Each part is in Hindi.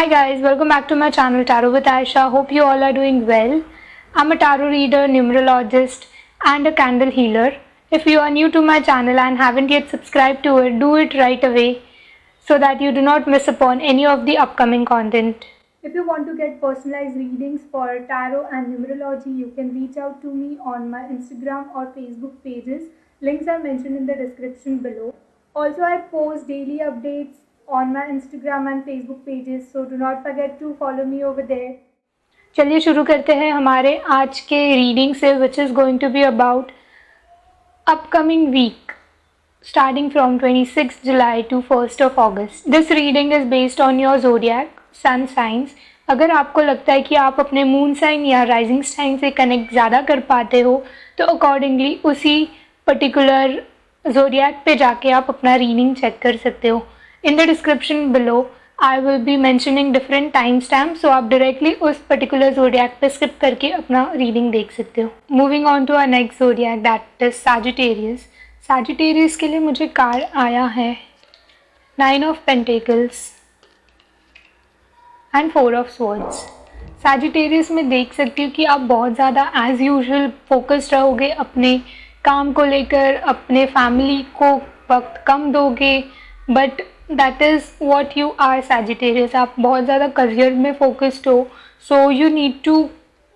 Hi guys, welcome back to my channel Tarot with Aisha. Hope you all are doing well. I'm a tarot reader, numerologist and a candle healer. If you are new to my channel and haven't yet subscribed to it, do it right away so that you do not miss upon any of the upcoming content. If you want to get personalized readings for tarot and numerology, you can reach out to me on my Instagram or Facebook pages. Links are mentioned in the description below. Also, I post daily updates on my Instagram and Facebook pages, so do not forget to follow me over there. चलिए शुरू करते हैं हमारे आज के रीडिंग से, which is going to be about upcoming week starting from 26th July to 1st of August. This reading is based on your zodiac, sun signs. अगर आपको लगता है कि आप अपने मून साइन या राइजिंग साइन से कनेक्ट ज़्यादा कर पाते हो तो अकॉर्डिंगली उसी पर्टिकुलर जोडियाक पे जाके आप अपना रीडिंग चेक कर सकते हो. In the description below I will be mentioning different time stamp, so आप डायरेक्टली उस पर्टिकुलर जोडियाक पे स्किप करके अपना रीडिंग देख सकते हो. Moving on to our next zodiac, that is Sagittarius. Sagittarius के लिए मुझे कार्ड आया है 9 of pentacles and 4 of swords. Sagittarius में देख सकती हूँ कि आप बहुत ज़्यादा एज यूजुअल फोकस्ड रहोगे अपने काम को लेकर, अपने फैमिली को वक्त कम दोगे, but that is what you are Sagittarius. आप बहुत ज़्यादा करियर में फोकस्ड हो, सो यू नीड टू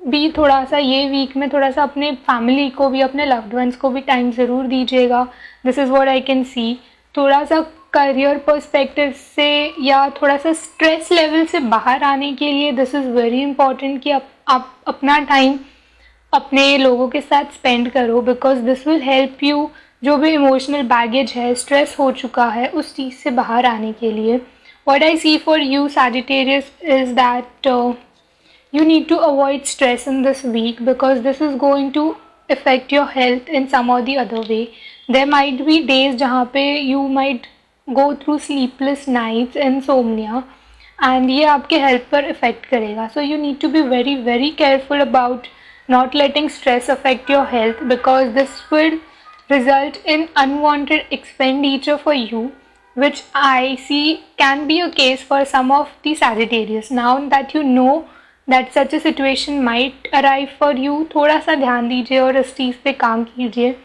भी थोड़ा सा ये वीक में थोड़ा सा अपने फैमिली को भी, अपने लव्ड वंस को भी टाइम ज़रूर दीजिएगा. This is what I can सी. थोड़ा सा करियर पर्सपेक्टिव से या थोड़ा सा स्ट्रेस लेवल से बाहर आने के लिए दिस इज़ वेरी इंपॉर्टेंट कि आप अपना टाइम अपने लोगों के साथ स्पेंड करो, because this will help you जो भी इमोशनल बैगेज है, स्ट्रेस हो चुका है, उस चीज़ से बाहर आने के लिए. What I see for you Sagittarius is that you need to avoid stress in this week because this is going to affect your health in some or the other way. There might be days जहाँ पे you might go through sleepless nights, insomnia, and ये आपके health पर affect करेगा. So you need to be very very careful about not letting stress affect your health because this will result in unwanted expenditure for you, which I see can be a case for some of the Sagittarius. Now that you know that such a situation might arrive for you, थोड़ा सा ध्यान दीजिए और इस चीज़ पे काम कीजिए.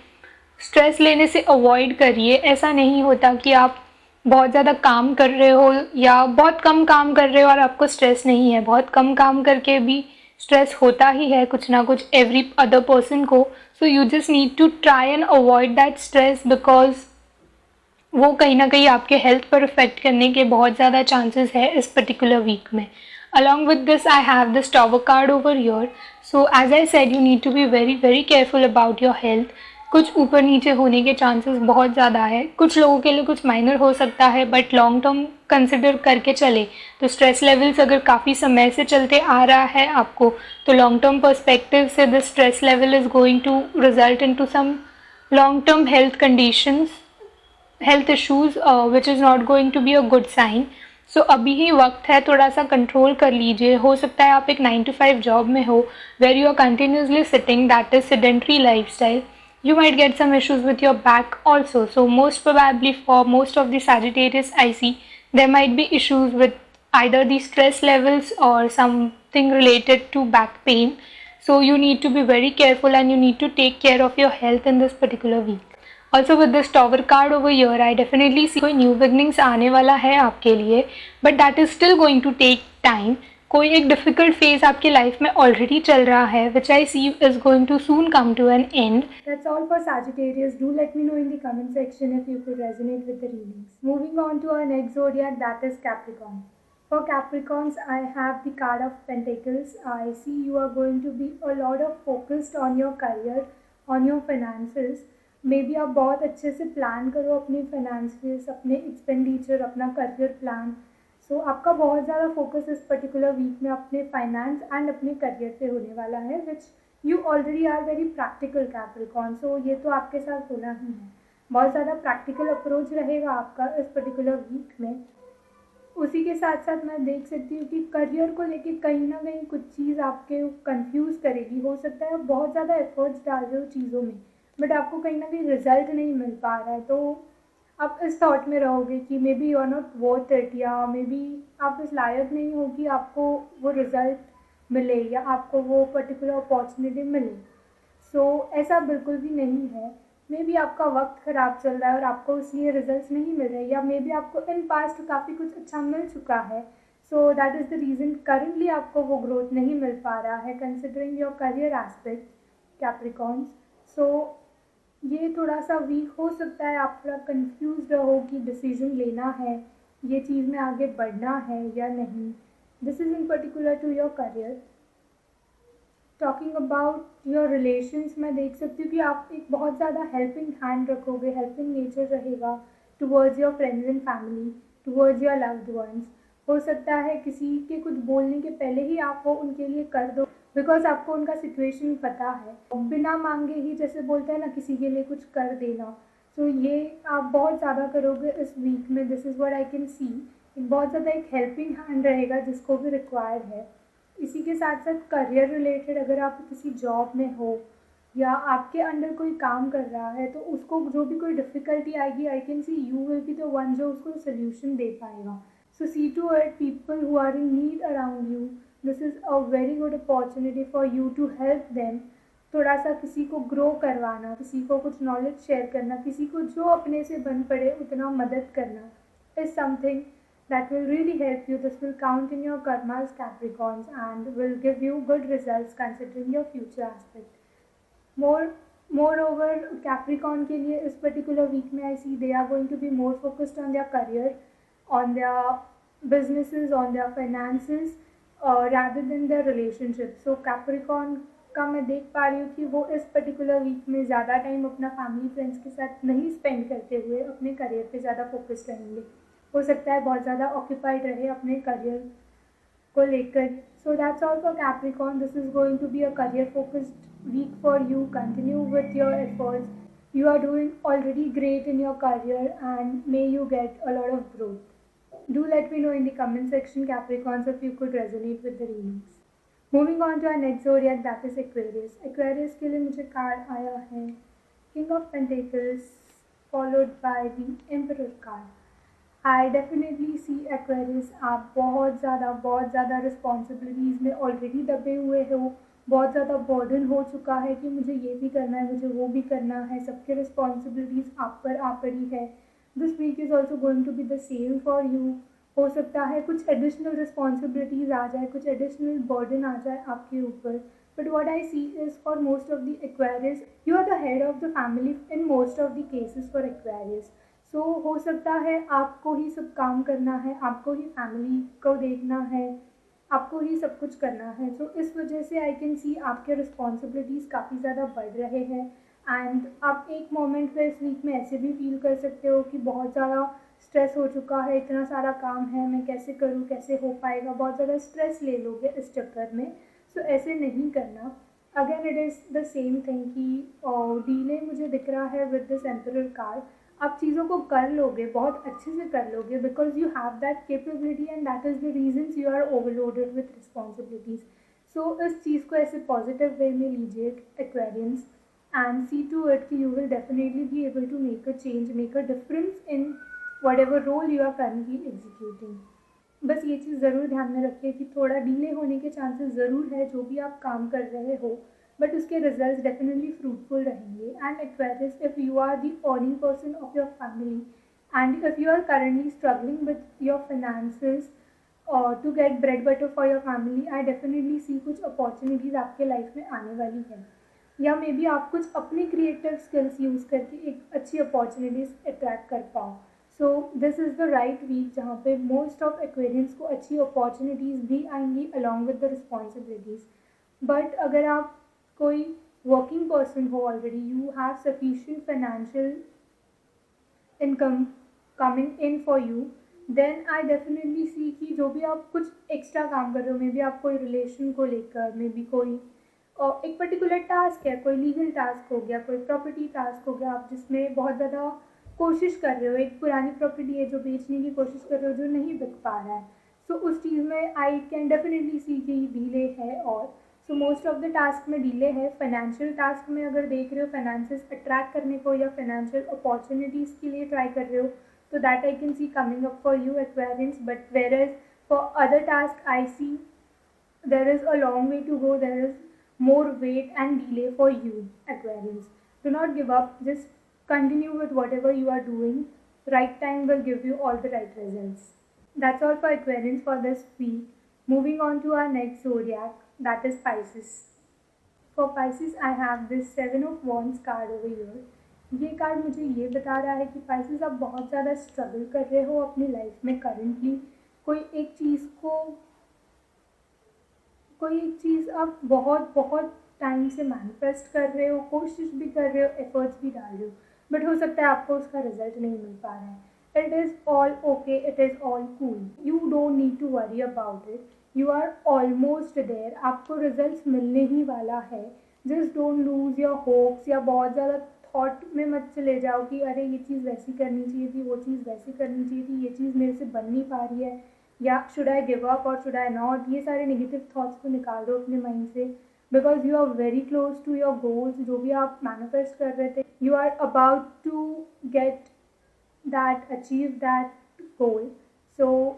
स्ट्रेस लेने से अवॉइड करिए. ऐसा नहीं होता कि आप बहुत ज़्यादा काम कर रहे हो या बहुत कम काम कर रहे हो और आपको स्ट्रेस नहीं है. बहुत कम काम करके भी स्ट्रेस होता ही है कुछ ना कुछ एवरी अदर पर्सन को. So you just need to try and avoid that stress because वो कहीं ना कहीं आपके हेल्थ पर इफेक्ट करने के बहुत ज़्यादा चांसेस है इस पर्टिकुलर वीक में. Along with this, I have this Tower card over here. So as I said, you need to be very very careful about your health. कुछ ऊपर नीचे होने के चांसेस बहुत ज़्यादा है. कुछ लोगों के लिए कुछ माइनर हो सकता है, बट लॉन्ग टर्म कंसिडर करके चले तो स्ट्रेस लेवल्स अगर काफ़ी समय से चलते आ रहा है आपको, तो लॉन्ग टर्म पर्सपेक्टिव से this stress level is going to result in to some long term health conditions, health issues, which is not going to be a good sign. So अभी ही वक्त है, थोड़ा सा कंट्रोल कर लीजिए. हो सकता है आप एक 9 to 5 जॉब में हो where you are continuously sitting, that is sedentary life style. You might get some issues with your back also. So most probably for most of the Sagittarius I see, there might be issues with either the stress levels or something related to back pain. So you need to be very careful and you need to take care of your health in this particular week. Also with this Tower card over here, I definitely see कोई न्यू बिगनिंग्स आने वाला है आपके लिए, but that is still going to take time. कोई एक डिफिकल्ट फेज आपकी लाइफ में ऑलरेडी चल रहा है, which I see is going to soon come to an end. That's all for Sagittarius. Do let me know in the comment section if you could resonate with the readings. Moving on to our next zodiac, that is Capricorn. For Capricorns, I have the card of Pentacles. I see you are going to be a lot of focused on your career, on your finances. May be आप बहुत अच्छे से प्लान करो अपने फाइनेंशियल्स, अपने एक्सपेंडिचर, अपना करियर प्लान. सो आपका बहुत ज़्यादा फोकस इस पर्टिकुलर वीक में अपने फाइनेंस एंड अपने करियर पे होने वाला है, which you already are very practical Capricorn. So ये तो आपके साथ होना ही है. बहुत ज़्यादा प्रैक्टिकल अप्रोच रहेगा आपका इस पर्टिकुलर वीक में. उसी के साथ साथ मैं देख सकती हूँ कि करियर को लेके कहीं ना कहीं कुछ चीज़ आपके कंफ्यूज करेगी. हो सकता है आप बहुत ज़्यादा एफर्ट्स डाल रहे हो चीज़ों में, बट आपको कहीं ना कहीं रिजल्ट नहीं मिल पा रहा है, तो आप इस थॉट में रहोगे कि may be you are not worth it, या मे बी आप इस लायक नहीं हो कि आपको वो रिज़ल्ट मिले या आपको वो पर्टिकुलर अपॉर्चुनिटी मिले। ऐसा बिल्कुल भी नहीं है। मे बी आपका वक्त ख़राब चल रहा है और आपको इसलिए रिजल्ट्स नहीं मिल रहे, या मे बी आपको इन पास्ट काफ़ी कुछ अच्छा मिल चुका है, so that is the reason currently आपको वो ग्रोथ नहीं मिल पा रहा है considering your career aspect Capricorns. So ये थोड़ा सा वीक हो सकता है, आप थोड़ा कंफ्यूज रहो कि डिसीजन लेना है, ये चीज़ में आगे बढ़ना है या नहीं। This is in particular to your career. Talking about your relations, मैं देख सकती हूँ कि आप एक बहुत ज़्यादा हेल्पिंग हैंड रखोगे, हेल्पिंग नेचर रहेगा towards your friends and family, towards your loved ones. हो सकता है किसी के कुछ बोलने के पहले ही आप वो उनके लिए कर दो, बिकॉज आपको उनका सिचुएशन पता है। बिना मांगे ही, जैसे बोलते हैं ना, किसी के लिए कुछ कर देना, तो ये आप बहुत ज़्यादा करोगे इस वीक में। This is what I can सी। बहुत ज़्यादा एक हेल्पिंग हैंड रहेगा जिसको भी रिक्वायर है। इसी के साथ साथ करियर रिलेटेड, अगर आप किसी जॉब में हो या आपके अंडर कोई काम कर रहा है, तो उसको जो भी कोई डिफ़िकल्टी आएगी, I can see you will be the one जो उसको सोल्यूशन दे पाएगा। So see to it people who are in need around you, this is a very good opportunity for you to help them. थोड़ा सा किसी को ग्रो करवाना, किसी को कुछ नॉलेज शेयर करना, किसी को जो अपने से बन पड़े उतना मदद करना is something that will really help you. This will count in your karmas, Capricorns, and will give you good results considering your future aspect. Moreover, Capricorn के लिए इस particular week में I see they are going to be more focused on their career, on their businesses, on their finances, rather than their relationship. So Capricorn का मैं देख पा रही हूँ कि वो इस पर्टिकुलर वीक में ज़्यादा टाइम अपना फैमिली फ्रेंड्स के साथ नहीं स्पेंड करते हुए अपने करियर पे ज़्यादा फोकस रहेंगे। हो सकता है बहुत ज़्यादा ऑक्यूपाइड रहे अपने करियर को लेकर। So that's all for Capricorn. This is going to be a career focused week for you. Continue with your efforts. You are doing already great in your career and may you get a lot of growth. Do let me know in the comment section, Capricorns, if you could resonate with the readings. Moving on to our next zodiac, that is Aquarius. Aquarius के लिए मुझे कार्ड आया है King of Pentacles followed by the Emperor card. I definitely see Aquarius, आप बहुत ज़्यादा रिस्पॉन्सिबिलिटीज़ में ऑलरेडी दबे हुए हो। बहुत ज़्यादा बर्डन हो चुका है कि मुझे ये भी करना है, मुझे वो भी करना है, सबके रिस्पॉन्सिबिलिटीज़ आप पर आ पड़ी है। This week is also going to be the same for you. हो सकता है कुछ एडिशनल रिस्पॉन्सिबिलिटीज़ आ जाए, कुछ एडिशनल बर्डन आ जाए आपके ऊपर। But what I see is for most of the Aquarius, you are the head of the family in most of the cases for Aquarius. सो हो सकता है आपको ही सब काम करना है, आपको ही फैमिली को देखना है, आपको ही सब कुछ करना है। सो इस वजह से आई कैन सी आपके रिस्पॉन्सिबिलिटीज़ काफ़ी ज़्यादा बढ़ रहे हैं। एंड आप एक मोमेंट पे इस वीक में ऐसे भी फील कर सकते हो कि बहुत ज़्यादा स्ट्रेस हो चुका है, इतना सारा काम है, मैं कैसे करूँ, कैसे हो पाएगा, बहुत ज़्यादा स्ट्रेस ले लोगे इस चक्कर में। सो ऐसे नहीं करना। Again it is the same thing कि डीले मुझे दिख रहा है विद दिस एम्परर कार्ड। आप चीज़ों को कर लोगे, बहुत अच्छे से कर लोगे, because you have that capability and that is the reasons you are overloaded with responsibilities. So इस चीज़ को ऐसे पॉजिटिव वे में लीजिए Aquarians, and see to it कि you will definitely be able to make a change, make a difference in whatever role you are currently executing. बस ये चीज़ ज़रूर ध्यान में रखिए कि थोड़ा डिले होने के चांसेस ज़रूर है जो भी आप काम कर रहे हो, बट उसके रिजल्ट्स डेफिनेटली फ्रूटफुल रहेंगे। And Aquarius, if you are the earning person of your family and if you are currently struggling with your finances to get bread butter for your family, I definitely see कुछ अपॉर्चुनिटीज़ आपके लाइफ में आने वाली है, या मे बी आप कुछ अपनी क्रिएटिव स्किल्स यूज़ करके एक अच्छी अपॉर्चुनिटीज़ अट्रैक्ट कर पाओ। So this is the right week जहाँ पे मोस्ट ऑफ एक्वेरियंस को अच्छी अपॉर्चुनिटीज़ भी आएंगी along with the responsibilities. But अगर आप कोई वर्किंग पर्सन हो already, you have sufficient financial income coming in for you, then I definitely see कि जो भी आप कुछ एक्स्ट्रा काम कर रहे हो, मे बी आप कोई रिलेशन को लेकर, मे बी कोई एक पर्टिकुलर टास्क है, कोई लीगल टास्क हो गया, कोई प्रॉपर्टी टास्क हो गया, आप जिसमें बहुत ज़्यादा कोशिश कर रहे हो, एक पुरानी प्रॉपर्टी है जो बेचने की कोशिश कर रहे हो, जो नहीं बिक पा रहा है। सो उस चीज़ में आई कैन डेफिनेटली सी कि डिले है। और so most of the task में डिले है। फाइनेंशियल टास्क में अगर देख रहे हो, फाइनेंसेस अट्रैक्ट करने को या फाइनेंशियल अपॉर्चुनिटीज़ के लिए ट्राई कर रहे हो, तो that I can see coming up for you Aquarians. But whereas For other tasks, I see there is a long way to go. There is more wait and delay for you, Aquarius. Do not give up. Just continue with whatever you are doing. Right time will give you all the right results. That's all for Aquarians for this week. Moving on to our next zodiac, that is Pisces. For Pisces, I have this Seven of Wands card over here. ये कार्ड मुझे ये बता रहा है कि Pisces आप बहुत ज़्यादा स्ट्रगल कर रहे हो अपनी लाइफ में करंटली। कोई एक चीज़ आप बहुत बहुत टाइम से मैनिफेस्ट कर रहे हो, कोशिश भी कर रहे हो, एफर्ट्स भी डाल रहे हो, बट हो सकता है आपको उसका रिजल्ट नहीं मिल पा रहा है। It is all okay, it is all cool. You don't need to worry about it. You are almost there. आपको रिजल्ट्स मिलने ही वाला है. Just don't lose your hopes या बहुत ज़्यादा थॉट में मत चले जाओ कि अरे ये चीज़ वैसी करनी चाहिए थी, वो चीज़ वैसी करनी चाहिए थी, ये चीज़ मेरे से बन नहीं पा रही है, या शुड आई गिव अप और शुड आई नॉट। ये सारे नेगेटिव थॉट्स को निकाल दो अपने माइंड से, because you are very close to your goals. जो भी आप मैनिफेस्ट कर रहे थे, you are about to get that, achieve that goal. So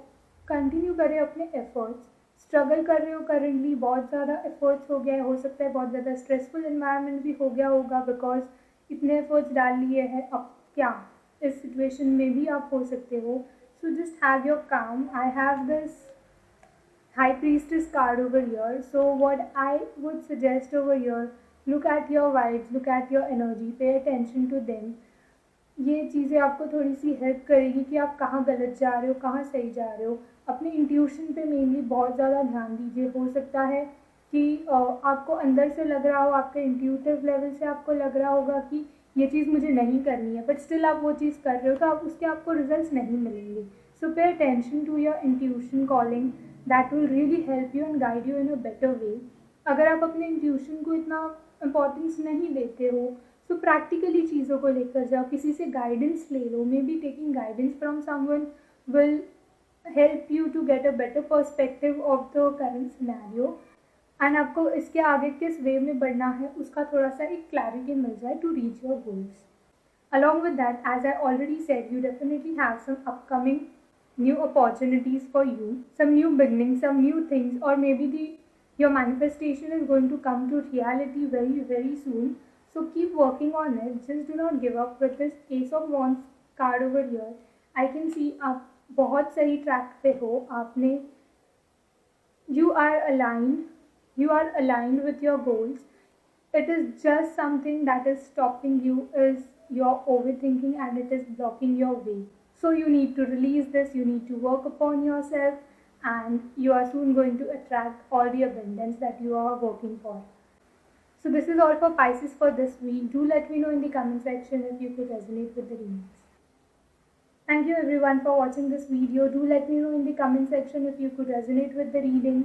continue करें अपने एफर्ट्स। स्ट्रगल कर रहे हो करंटली, बहुत ज़्यादा एफर्ट्स हो गया है, हो सकता है बहुत ज़्यादा स्ट्रेसफुल इन्वायरमेंट भी हो गया होगा, बिकॉज इतने एफर्ट्स डाल लिए हैं। अब क्या इस सिचुएशन में भी आप हो सकते हो। So just have your calm. I have this High Priestess card over here. So what I would suggest over here, look at your vibes, look at your energy, pay attention to them. ये चीज़ें आपको थोड़ी सी हेल्प करेगी कि आप कहाँ गलत जा रहे हो, कहाँ सही जा रहे हो। अपने इंट्यूशन पे मेनली बहुत ज़्यादा ध्यान दीजिए। हो सकता है कि आपको अंदर से लग रहा हो, आपके इंट्यूटिव लेवल से आपको लग रहा होगा कि ये चीज़ मुझे नहीं करनी है, बट स्टिल आप वो चीज़ कर रहे हो, तो आप उसके आपको रिजल्ट्स नहीं मिलेंगे। So pay attention to your intuition calling, that will really help you and guide you in a better way. अगर आप अपने इंट्यूशन को इतना इम्पोर्टेंस नहीं देते हो, सो प्रैक्टिकली चीज़ों को लेकर जाओ, किसी से गाइडेंस ले लो। Maybe taking guidance from someone will help you to get a better perspective of the current scenario, and आपको इसके आगे किस वे में बढ़ना है उसका थोड़ा सा एक क्लैरिटी मिल जाए to reach your goals. Along with that, as I already said, you definitely have some upcoming new opportunities for you, some new beginnings, some new things, or maybe your manifestation is going to come to reality very, very soon. So keep working on it. Just do not give up. With this Ace of Wands card over here, I can see आप बहुत सही ट्रैक पे हो। आपने you are aligned with your goals. It is just something that is stopping you, is your overthinking, and it is blocking your way. So you need to release this, you need to work upon yourself, and you are soon going to attract all the abundance that you are working for. So this is all for Pisces for this week. Do let me know in the comment section if you could resonate with the readings. Thank you everyone for watching this video. Do let me know in the comment section if you could resonate with the reading.